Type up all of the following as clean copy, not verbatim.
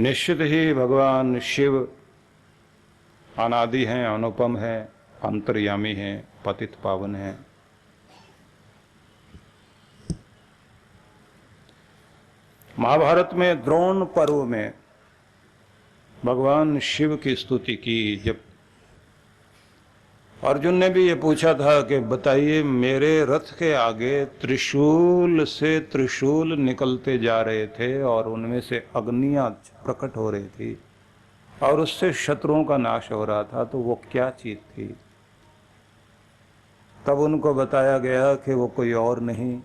निश्चित ही भगवान शिव अनादि हैं, अनुपम हैं, अंतर्यामी हैं, पतित पावन हैं। महाभारत में द्रोण पर्व में भगवान शिव की स्तुति की। जब अर्जुन ने भी ये पूछा था कि बताइए, मेरे रथ के आगे त्रिशूल से त्रिशूल निकलते जा रहे थे और उनमें से अग्नियां प्रकट हो रही थी और उससे शत्रुओं का नाश हो रहा था, तो वो क्या चीज थी? तब उनको बताया गया कि वो कोई और नहीं,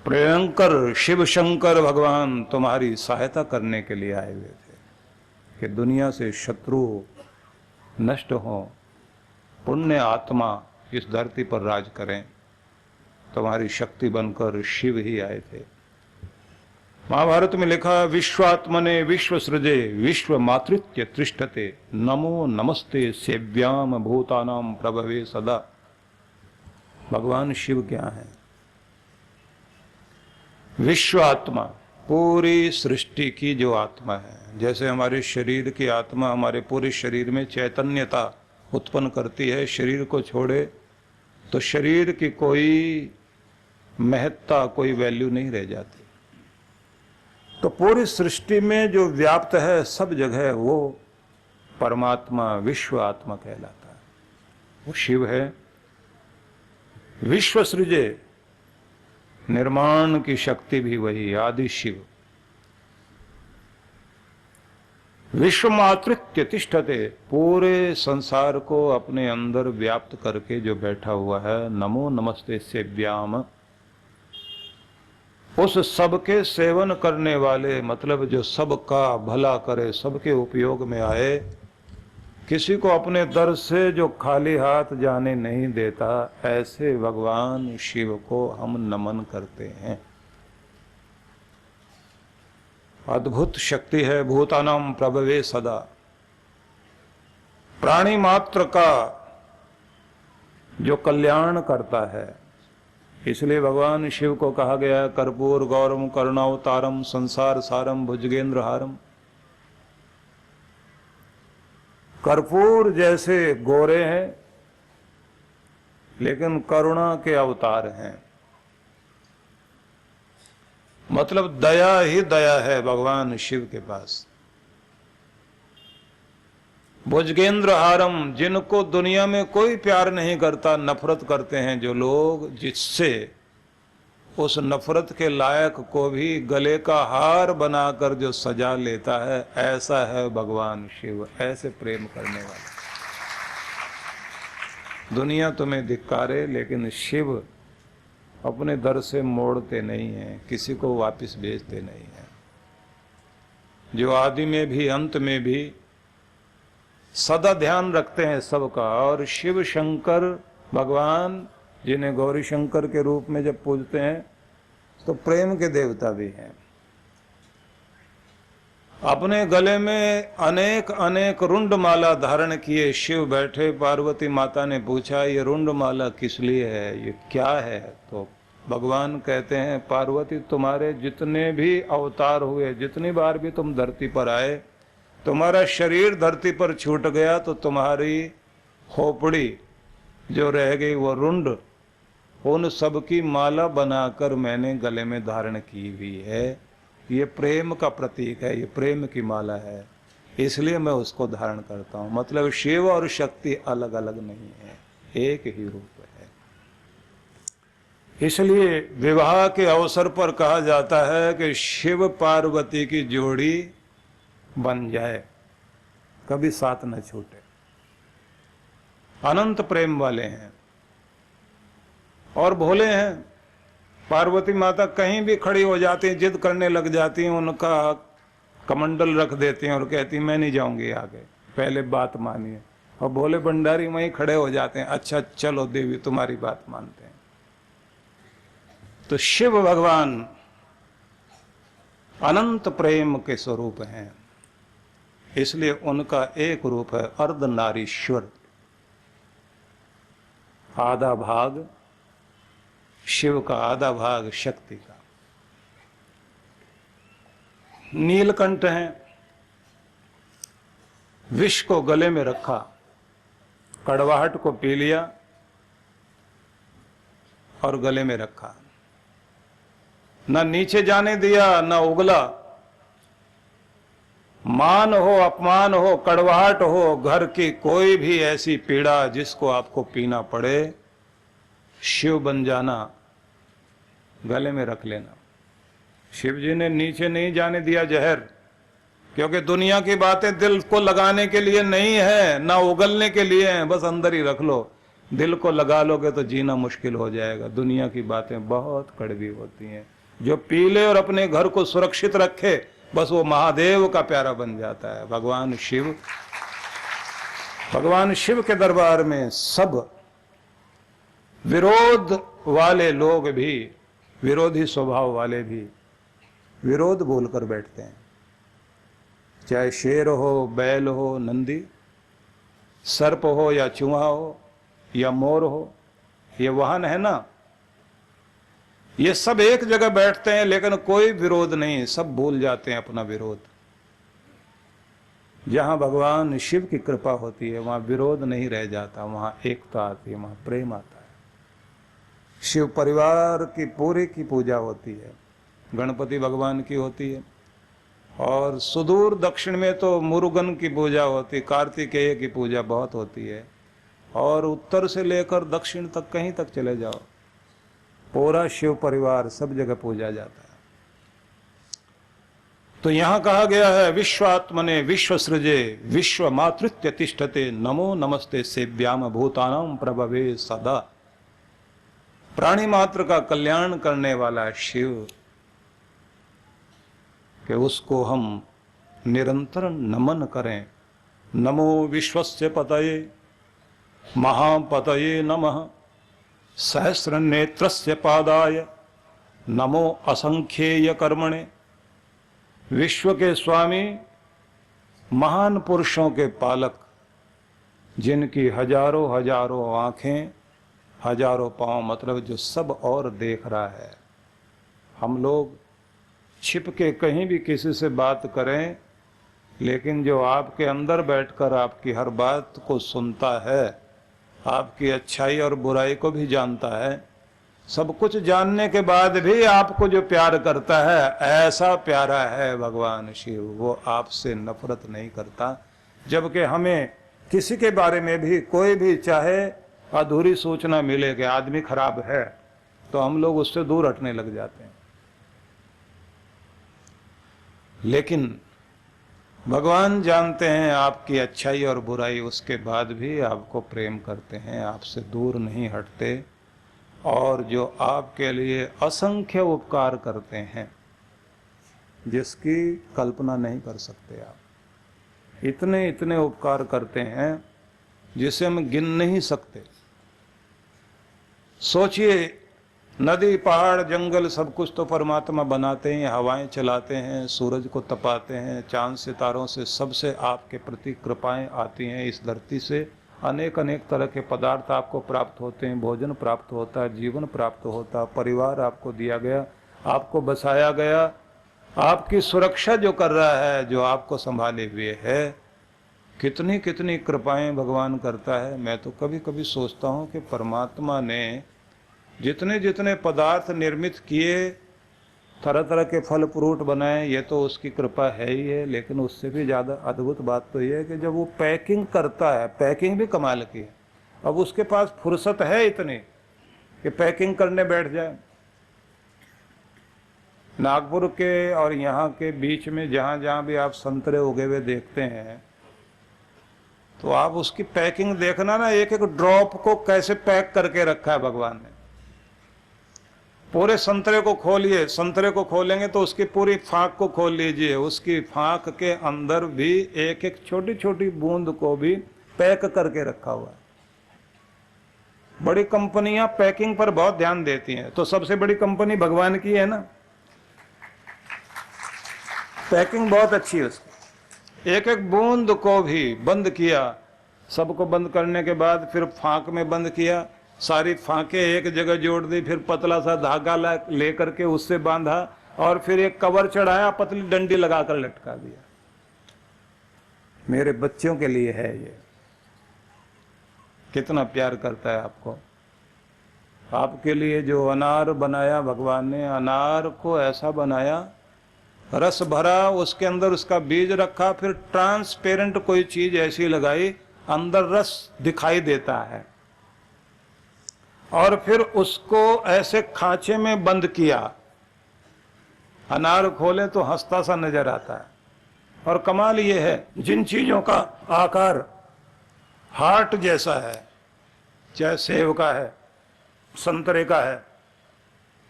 प्रियंकर शिव शंकर भगवान तुम्हारी सहायता करने के लिए आए हुए थे कि दुनिया से शत्रु नष्ट हो, पुण्य आत्मा इस धरती पर राज करें। तुम्हारी शक्ति बनकर शिव ही आए थे। महाभारत में लिखा, विश्वात्मने विश्व सृजे विश्व मातृत्य तिष्ठते नमो नमस्ते सेव्याम भूतानाम प्रभवे सदा। भगवान शिव क्या है? विश्व आत्मा, पूरी सृष्टि की जो आत्मा है। जैसे हमारे शरीर की आत्मा हमारे पूरे शरीर में चैतन्यता उत्पन्न करती है, शरीर को छोड़े तो शरीर की कोई महत्ता, कोई वैल्यू नहीं रह जाती। तो पूरी सृष्टि में जो व्याप्त है सब जगह, वो परमात्मा विश्व आत्मा कहलाता है, वो शिव है। विश्व सृजे, निर्माण की शक्ति भी वही, आदि शिव। विश्व मातृत्य तिष्ठते, पूरे संसार को अपने अंदर व्याप्त करके जो बैठा हुआ है। नमो नमस्ते सेव्याम, उस सबके सेवन करने वाले, मतलब जो सबका भला करे, सबके उपयोग में आए, किसी को अपने दर से जो खाली हाथ जाने नहीं देता, ऐसे भगवान शिव को हम नमन करते हैं। अद्भुत शक्ति है, भूतानाम प्रभवे सदा। प्राणी मात्र का जो कल्याण करता है, इसलिए भगवान शिव को कहा गया कर्पूर गौरम करुणावतारम संसार सारम भुजगेंद्र हारम। कर्पूर जैसे गोरे हैं लेकिन करुणा के अवतार हैं, मतलब दया ही दया है भगवान शिव के पास। भुजगेंद्र हारम, जिनको दुनिया में कोई प्यार नहीं करता, नफरत करते हैं जो लोग, जिससे उस नफरत के लायक को भी गले का हार बनाकर जो सजा लेता है, ऐसा है भगवान शिव, ऐसे प्रेम करने वाला। दुनिया तुम्हें धिक्कारे लेकिन शिव अपने दर से मोड़ते नहीं हैं, किसी को वापस भेजते नहीं हैं। जो आदि में भी अंत में भी सदा ध्यान रखते हैं सबका। और शिव शंकर भगवान, जिन्हें गौरी शंकर के रूप में जब पूजते हैं तो प्रेम के देवता भी हैं। अपने गले में अनेक अनेक रुंड माला धारण किए शिव बैठे। पार्वती माता ने पूछा, ये रुंड माला किस लिए है, ये क्या है? तो भगवान कहते हैं, पार्वती तुम्हारे जितने भी अवतार हुए, जितनी बार भी तुम धरती पर आए, तुम्हारा शरीर धरती पर छूट गया तो तुम्हारी खोपड़ी जो रह गई वो रुंड, उन सब की माला बनाकर मैंने गले में धारण की हुई है। ये प्रेम का प्रतीक है, ये प्रेम की माला है, इसलिए मैं उसको धारण करता हूँ। मतलब शिव और शक्ति अलग अलग नहीं है, एक ही रूप है। इसलिए विवाह के अवसर पर कहा जाता है कि शिव पार्वती की जोड़ी बन जाए, कभी साथ न छूटे। अनंत प्रेम वाले हैं और भोले हैं। पार्वती माता कहीं भी खड़ी हो जाती हैं, जिद करने लग जाती हैं, उनका कमंडल रख देती हैं और कहती हैं मैं नहीं जाऊंगी आगे, पहले बात मानिए। और भोले भंडारी वहीं खड़े हो जाते हैं, अच्छा चलो देवी तुम्हारी बात मानते हैं। तो शिव भगवान अनंत प्रेम के स्वरूप हैं, इसलिए उनका एक रूप है अर्धनारीश्वर। आधा भाग शिव का, आधा भाग शक्ति का। नीलकंठ हैं, विष को गले में रखा, कड़वाहट को पी लिया और गले में रखा, न नीचे जाने दिया न उगला। मान हो, अपमान हो, कड़वाहट हो, घर की कोई भी ऐसी पीड़ा जिसको आपको पीना पड़े, शिव बन जाना, गले में रख लेना। शिव जी ने नीचे नहीं जाने दिया जहर, क्योंकि दुनिया की बातें दिल को लगाने के लिए नहीं है, ना उगलने के लिए है, बस अंदर ही रख लो। दिल को लगा लोगे तो जीना मुश्किल हो जाएगा। दुनिया की बातें बहुत कड़वी होती हैं। जो पी ले और अपने घर को सुरक्षित रखे, बस वो महादेव का प्यारा बन जाता है। भगवान शिव के दरबार में सब विरोध वाले लोग भी, विरोधी स्वभाव वाले भी विरोध बोलकर बैठते हैं। चाहे शेर हो, बैल हो, नंदी, सर्प हो या चूहा हो या मोर हो, ये वाहन है ना, ये सब एक जगह बैठते हैं, लेकिन कोई विरोध नहीं, सब भूल जाते हैं अपना विरोध। जहां भगवान शिव की कृपा होती है वहां विरोध नहीं रह जाता, वहां एकता आती है, वहां प्रेम आता है। शिव परिवार की पूरी की पूजा होती है, गणपति भगवान की होती है, और सुदूर दक्षिण में तो मुरुगन की पूजा होती है, कार्तिकेय की पूजा बहुत होती है, और उत्तर से लेकर दक्षिण तक कहीं तक चले जाओ, पूरा शिव परिवार सब जगह पूजा जाता है। तो यहां कहा गया है, विश्वात्मने विश्व सृजे विश्व मातृत्य तिष्ठते, नमो नमस्ते सेव्याम भूतानां प्रभवे सदा। प्राणी मात्र का कल्याण करने वाला शिव, कि उसको हम निरंतर नमन करें। नमो विश्वस्य पतये महापतये नमः, सहस्र नेत्रस्य पादाय नमो असंख्येय कर्मणे। विश्व के स्वामी, महान पुरुषों के पालक, जिनकी हजारों हजारों आंखें, हजारों पांव, मतलब जो सब और देख रहा है। हम लोग छिप के कहीं भी किसी से बात करें, लेकिन जो आपके अंदर बैठकर आपकी हर बात को सुनता है, आपकी अच्छाई और बुराई को भी जानता है, सब कुछ जानने के बाद भी आपको जो प्यार करता है, ऐसा प्यारा है भगवान शिव। वो आपसे नफरत नहीं करता। जबकि हमें किसी के बारे में भी कोई भी चाहे अधूरी सूचना मिले कि आदमी खराब है, तो हम लोग उससे दूर हटने लग जाते हैं। लेकिन भगवान जानते हैं आपकी अच्छाई और बुराई, उसके बाद भी आपको प्रेम करते हैं, आपसे दूर नहीं हटते, और जो आपके लिए असंख्य उपकार करते हैं, जिसकी कल्पना नहीं कर सकते आप। इतने इतने उपकार करते हैं जिसे हम गिन नहीं सकते। सोचिए, नदी, पहाड़, जंगल, सब कुछ तो परमात्मा बनाते हैं, हवाएं चलाते हैं, सूरज को तपाते हैं, चांद सितारों से सबसे आपके प्रति कृपाएं आती हैं। इस धरती से अनेक अनेक तरह के पदार्थ आपको प्राप्त होते हैं, भोजन प्राप्त होता है, जीवन प्राप्त होता है, परिवार आपको दिया गया, आपको बसाया गया, आपकी सुरक्षा जो कर रहा है, जो आपको संभाले हुए है। कितनी कितनी कृपाएं भगवान करता है। मैं तो कभी कभी सोचता हूँ कि परमात्मा ने जितने जितने पदार्थ निर्मित किए, तरह तरह के फल फ्रूट बनाए, ये तो उसकी कृपा है ही है। लेकिन उससे भी ज़्यादा अद्भुत बात तो ये है कि जब वो पैकिंग करता है, पैकिंग भी कमाल की है। अब उसके पास फुर्सत है इतनी कि पैकिंग करने बैठ जाए। नागपुर के और यहाँ के बीच में जहाँ जहाँ भी आप संतरे उगे हुए देखते हैं, तो आप उसकी पैकिंग देखना ना, एक एक ड्रॉप को कैसे पैक करके रखा है भगवान ने। पूरे संतरे को खोलिए, संतरे को खोलेंगे तो उसकी पूरी फांक को खोल लीजिए, उसकी फांक के अंदर भी एक एक छोटी छोटी बूंद को भी पैक करके रखा हुआ है। बड़ी कंपनियां पैकिंग पर बहुत ध्यान देती हैं, तो सबसे बड़ी कंपनी भगवान की है ना। पैकिंग बहुत अच्छी है उसकी। एक एक बूंद को भी बंद किया, सबको बंद करने के बाद फिर फांक में बंद किया, सारी फांके एक जगह जोड़ दी, फिर पतला सा धागा लेकर के उससे बांधा, और फिर एक कवर चढ़ाया, पतली डंडी लगाकर लटका दिया। मेरे बच्चों के लिए है ये। कितना प्यार करता है आपको। आपके लिए जो अनार बनाया भगवान ने, अनार को ऐसा बनाया, रस भरा, उसके अंदर उसका बीज रखा, फिर ट्रांसपेरेंट कोई चीज ऐसी लगाई, अंदर रस दिखाई देता है, और फिर उसको ऐसे खांचे में बंद किया। अनार खोले तो हंसता सा नजर आता है। और कमाल ये है, जिन चीजों का आकार हार्ट जैसा है, चाहे सेब का है, संतरे का है,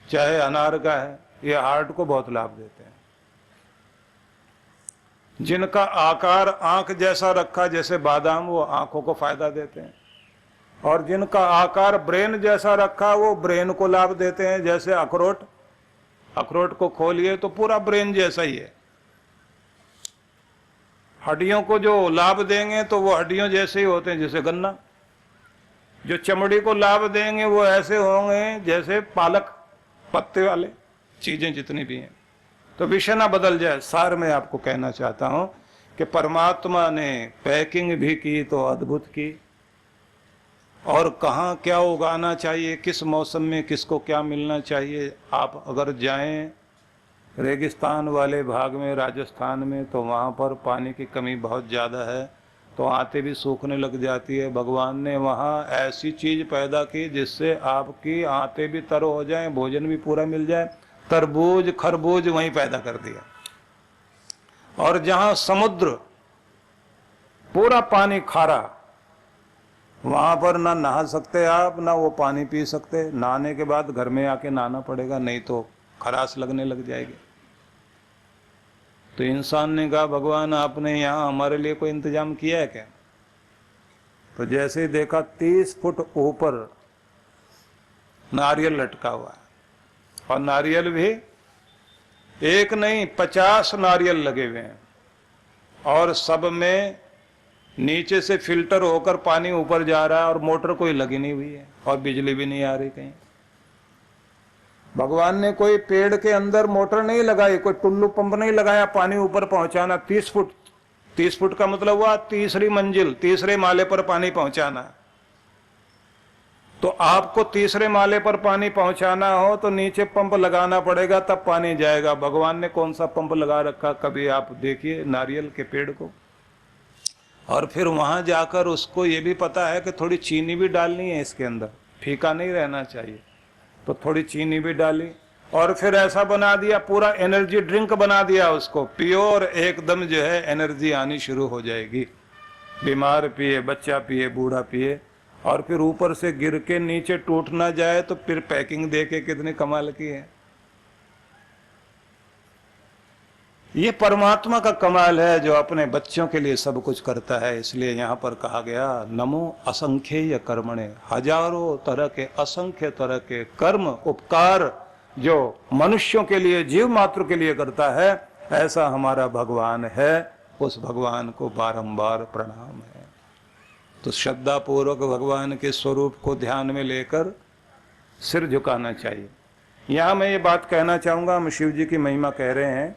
चाहे अनार का है, ये हार्ट को बहुत लाभ देते हैं। जिनका आकार आंख जैसा रखा, जैसे बादाम, वो आंखों को फायदा देते हैं। और जिनका आकार ब्रेन जैसा रखा, वो ब्रेन को लाभ देते हैं, जैसे अखरोट। अखरोट को खोलिए तो पूरा ब्रेन जैसा ही है। हड्डियों को जो लाभ देंगे तो वो हड्डियों जैसे ही होते हैं, जैसे गन्ना। जो चमड़ी को लाभ देंगे वो ऐसे होंगे जैसे पालक, पत्ते वाले चीजें जितनी भी हैं। तो विषय ना बदल जाए। सार में आपको कहना चाहता हूं कि परमात्मा ने पैकिंग भी की तो अद्भुत की, और कहाँ क्या उगाना चाहिए, किस मौसम में किसको क्या मिलना चाहिए। आप अगर जाएं रेगिस्तान वाले भाग में, राजस्थान में, तो वहाँ पर पानी की कमी बहुत ज़्यादा है, तो आटे भी सूखने लग जाती है। भगवान ने वहाँ ऐसी चीज़ पैदा की जिससे आपकी आटे भी तर हो जाए, भोजन भी पूरा मिल जाए। तरबूज खरबूज वहीं पैदा कर दिया। और जहाँ समुद्र पूरा पानी खारा, वहां पर ना नहा सकते आप, ना वो पानी पी सकते। नहाने के बाद घर में आके नहाना पड़ेगा, नहीं तो खराश लगने लग जाएगी। तो इंसान ने कहा, भगवान आपने यहाँ हमारे लिए कोई इंतजाम किया है क्या? तो जैसे ही देखा 30 फुट ऊपर नारियल लटका हुआ है, और नारियल भी एक नहीं 50 नारियल लगे हुए हैं, और सब में नीचे से फिल्टर होकर पानी ऊपर जा रहा है, और मोटर कोई लगी नहीं हुई है, और बिजली भी नहीं आ रही कहीं। भगवान ने कोई पेड़ के अंदर मोटर नहीं लगाई, कोई टुल्लू पंप नहीं लगाया पानी ऊपर पहुंचाना। 30 फुट, 30 फुट का मतलब हुआ तीसरी मंजिल, तीसरे माले पर पानी पहुंचाना। तो आपको तीसरे माले पर पानी पहुंचाना हो तो नीचे पंप लगाना पड़ेगा, तब पानी जाएगा। भगवान ने कौन सा पंप लगा रखा, कभी आप देखिए नारियल के पेड़ को। और फिर वहां जाकर उसको ये भी पता है कि थोड़ी चीनी भी डालनी है इसके अंदर, फीका नहीं रहना चाहिए, तो थोड़ी चीनी भी डाली। और फिर ऐसा बना दिया, पूरा एनर्जी ड्रिंक बना दिया उसको, पियो और एकदम जो है एनर्जी आनी शुरू हो जाएगी। बीमार पिए, बच्चा पिए, बूढ़ा पिए। और फिर ऊपर से गिर के नीचे टूट ना जाए, तो फिर पैकिंग देके कितनी कमाल की है। ये परमात्मा का कमाल है जो अपने बच्चों के लिए सब कुछ करता है। इसलिए यहाँ पर कहा गया, नमो असंख्येय कर्मणे, हजारों तरह के, असंख्य तरह के कर्म उपकार जो मनुष्यों के लिए, जीव मात्र के लिए करता है, ऐसा हमारा भगवान है। उस भगवान को बारंबार प्रणाम है। तो श्रद्धा पूर्वक भगवान के स्वरूप को ध्यान में लेकर सिर झुकाना चाहिए। यहाँ मैं ये बात कहना चाहूँगा, हम शिव जी की महिमा कह रहे हैं,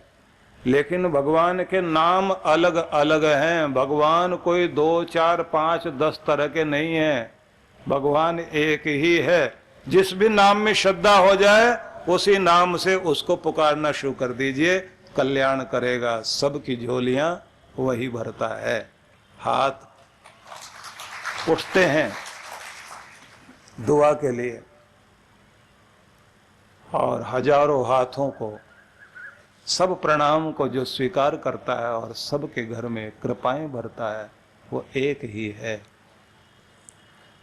लेकिन भगवान के नाम अलग अलग हैं। भगवान कोई 2, 4, 5, 10 तरह के नहीं हैं। भगवान एक ही है। जिस भी नाम में श्रद्धा हो जाए, उसी नाम से उसको पुकारना शुरू कर दीजिए, कल्याण करेगा। सबकी झोलियां वही भरता है। हाथ उठते हैं दुआ के लिए, और हजारों हाथों को, सब प्रणाम को जो स्वीकार करता है और सबके घर में कृपाएं भरता है, वो एक ही है।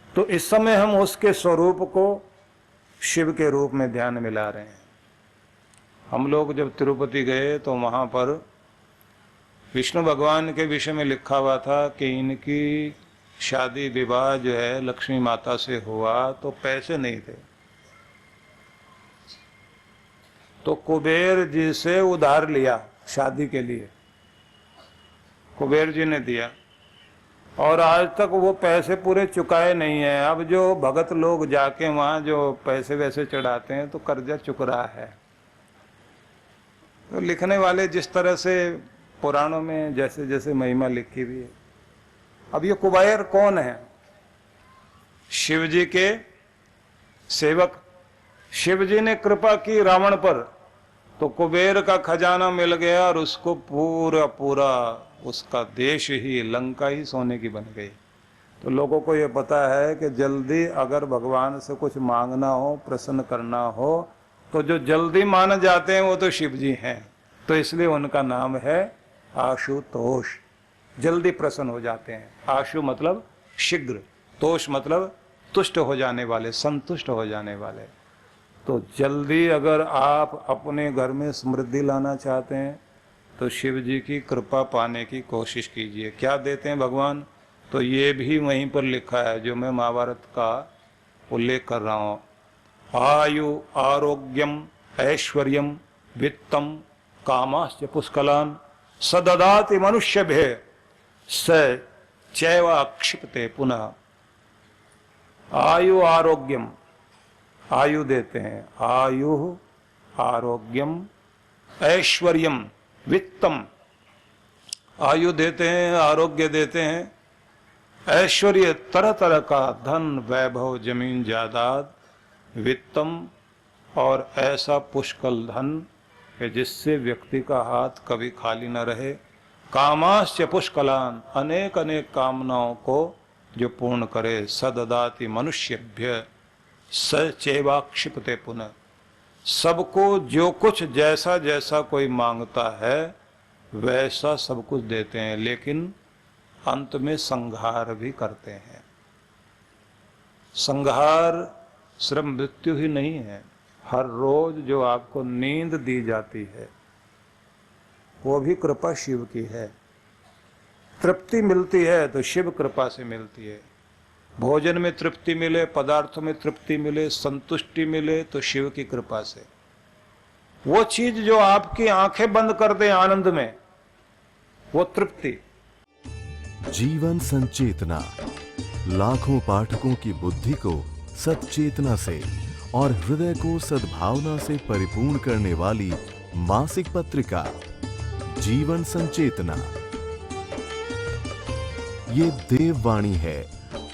तो इस समय हम उसके स्वरूप को शिव के रूप में ध्यान मिला रहे हैं। हम लोग जब तिरुपति गए तो वहां पर विष्णु भगवान के विषय में लिखा हुआ था कि इनकी शादी विवाह जो है लक्ष्मी माता से हुआ, तो पैसे नहीं थे, तो कुबेर जी से उधार लिया शादी के लिए, कुबेर जी ने दिया, और आज तक वो पैसे पूरे चुकाए नहीं है। अब जो भगत लोग जाके वहाँ जो पैसे वैसे चढ़ाते हैं, तो कर्जा चुक रहा है। तो लिखने वाले जिस तरह से पुराणों में जैसे जैसे महिमा लिखी हुई है। अब ये कुबेर कौन है? शिव जी के सेवक। शिव जी ने कृपा की रावण पर, तो कुबेर का खजाना मिल गया और उसको पूरा पूरा उसका देश ही, लंका ही सोने की बन गई। तो लोगों को ये पता है कि जल्दी अगर भगवान से कुछ मांगना हो, प्रसन्न करना हो, तो जो जल्दी मान जाते हैं वो तो शिव जी हैं। तो इसलिए उनका नाम है आशुतोष। जल्दी प्रसन्न हो जाते हैं। आशु मतलब शीघ्र, तोष मतलब तुष्ट हो जाने वाले, संतुष्ट हो जाने वाले। तो जल्दी अगर आप अपने घर में समृद्धि लाना चाहते हैं तो शिव जी की कृपा पाने की कोशिश कीजिए। क्या देते हैं भगवान? तो ये भी वहीं पर लिखा है जो मैं महाभारत का उल्लेख कर रहा हूँ। आयु आरोग्यम ऐश्वर्यम वित्तम कामाश्च पुष्कलान सददाति मनुष्यभ्य स चैव क्षिपते पुनः। आयु आरोग्यम, आयु देते हैं, आयु आरोग्यम ऐश्वर्यम वित्तम। आयु देते हैं, आरोग्य देते हैं, ऐश्वर्य तरह तरह का धन वैभव जमीन जायदाद, वित्तम और ऐसा पुष्कल धन कि जिससे व्यक्ति का हाथ कभी खाली न रहे। कामाश्च पुष्कलान, अनेक अनेक कामनाओं को जो पूर्ण करे। सददाति मनुष्यभ्य स चैवाक्षिपते पुनः। सबको जो कुछ जैसा जैसा कोई मांगता है वैसा सब कुछ देते हैं, लेकिन अंत में संहार भी करते हैं। संहार सिर्फ मृत्यु ही नहीं है। हर रोज जो आपको नींद दी जाती है वो भी कृपा शिव की है। तृप्ति मिलती है तो शिव कृपा से मिलती है। भोजन में तृप्ति मिले, पदार्थों में तृप्ति मिले, संतुष्टि मिले तो शिव की कृपा से। वो चीज जो आपकी आंखें बंद कर दे आनंद में, वो तृप्ति। जीवन संचेतना लाखों पाठकों की बुद्धि को सच्चेतना से और हृदय को सद्भावना से परिपूर्ण करने वाली मासिक पत्रिका जीवन संचेतना। ये देववाणी है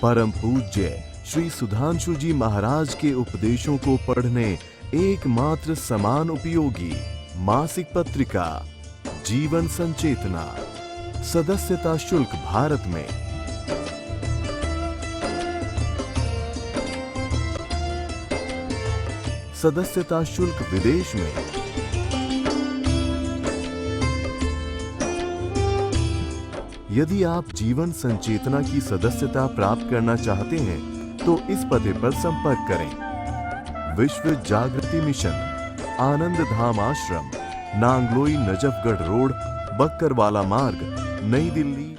परम पूज्य श्री सुधांशु जी महाराज के उपदेशों को पढ़ने एकमात्र समान उपयोगी मासिक पत्रिका जीवन संचेतना। सदस्यता शुल्क भारत में सदस्यता शुल्क विदेश में। यदि आप जीवन संचेतना की सदस्यता प्राप्त करना चाहते हैं तो इस पते पर संपर्क करें। विश्व जागृति मिशन, आनंद धाम आश्रम, नांगलोई नजफगढ़ रोड, बक्करवाला मार्ग, नई दिल्ली।